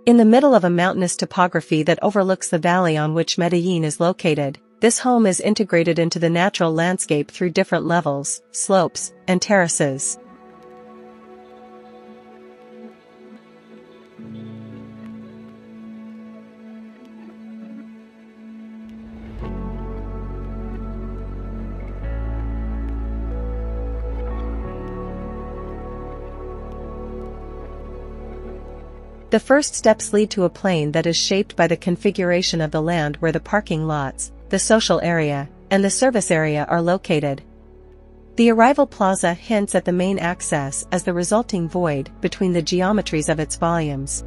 In the middle of a mountainous topography that overlooks the valley on which Medellín is located, this home is integrated into the natural landscape through different levels, slopes, and terraces. The first steps lead to a plain that is shaped by the configuration of the land where the parking lots, the social area, and the service area are located. The arrival plaza hints at the main access as the resulting void between the geometries of its volumes.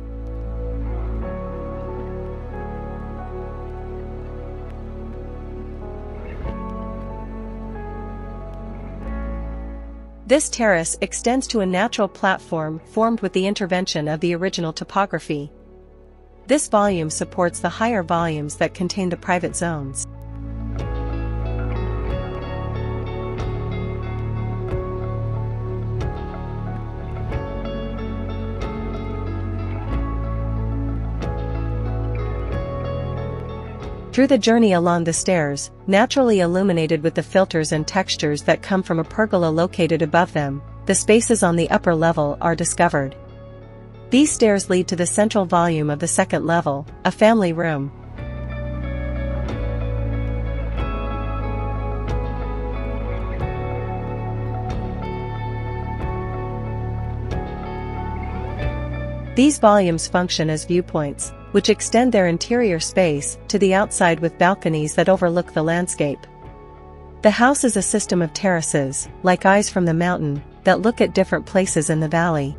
This terrace extends to a natural platform formed with the intervention of the original topography. This volume supports the higher volumes that contain the private zones. Through the journey along the stairs, naturally illuminated with the filters and textures that come from a pergola located above them, the spaces on the upper level are discovered. These stairs lead to the central volume of the second level, a family room. These volumes function as viewpoints, which extend their interior space to the outside with balconies that overlook the landscape. The house is a system of terraces, like eyes from the mountain, that look at different places in the valley.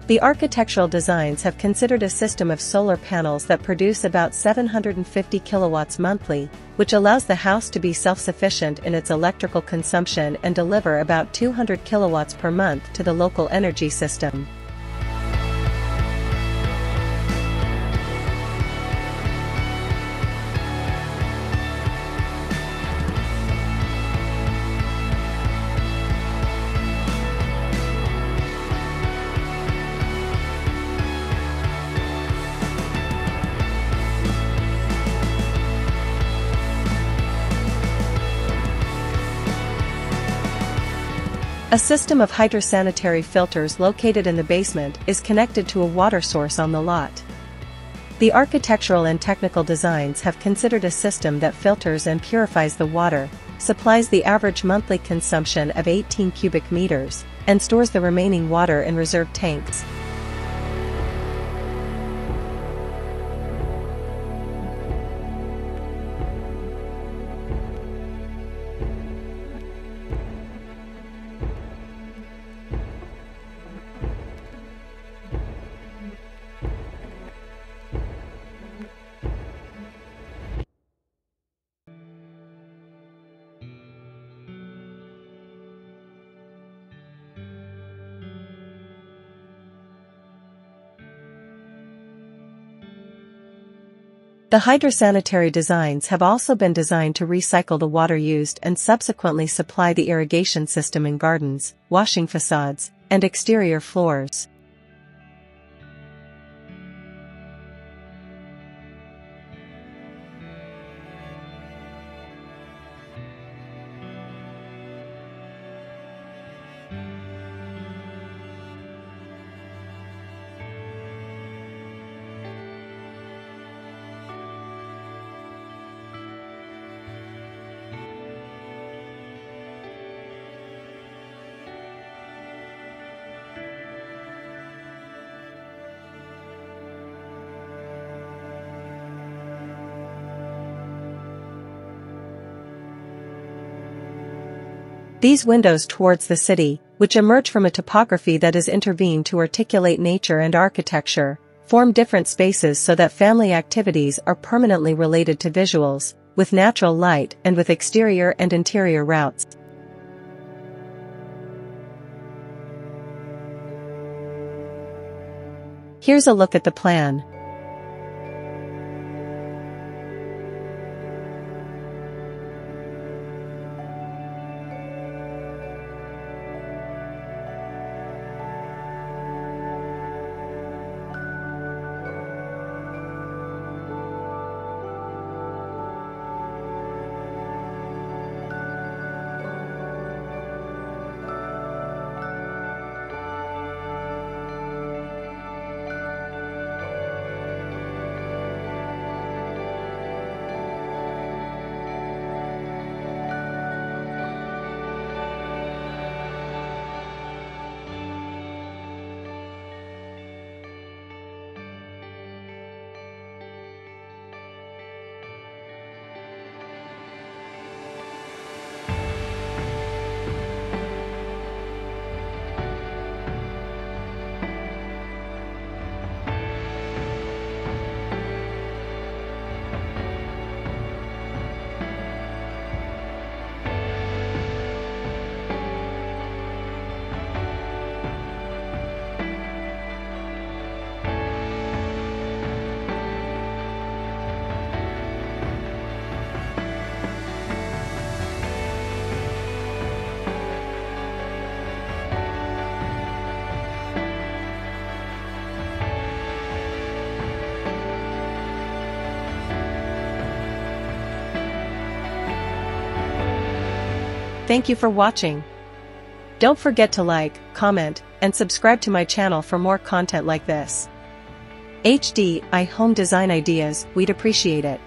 The architectural designs have considered a system of solar panels that produce about 750 kilowatts monthly, which allows the house to be self-sufficient in its electrical consumption and deliver about 200 kilowatts per month to the local energy system. A system of hydrosanitary filters located in the basement is connected to a water source on the lot. The architectural and technical designs have considered a system that filters and purifies the water, supplies the average monthly consumption of 18 cubic meters, and stores the remaining water in reserve tanks. The hydrosanitary designs have also been designed to recycle the water used and subsequently supply the irrigation system in gardens, washing facades, and exterior floors. These windows towards the city, which emerge from a topography that is intervened to articulate nature and architecture, form different spaces so that family activities are permanently related to visuals, with natural light and with exterior and interior routes. Here's a look at the plan. Thank you for watching. Don't forget to like, comment, and subscribe to my channel for more content like this. HDI Home Design Ideas, we'd appreciate it.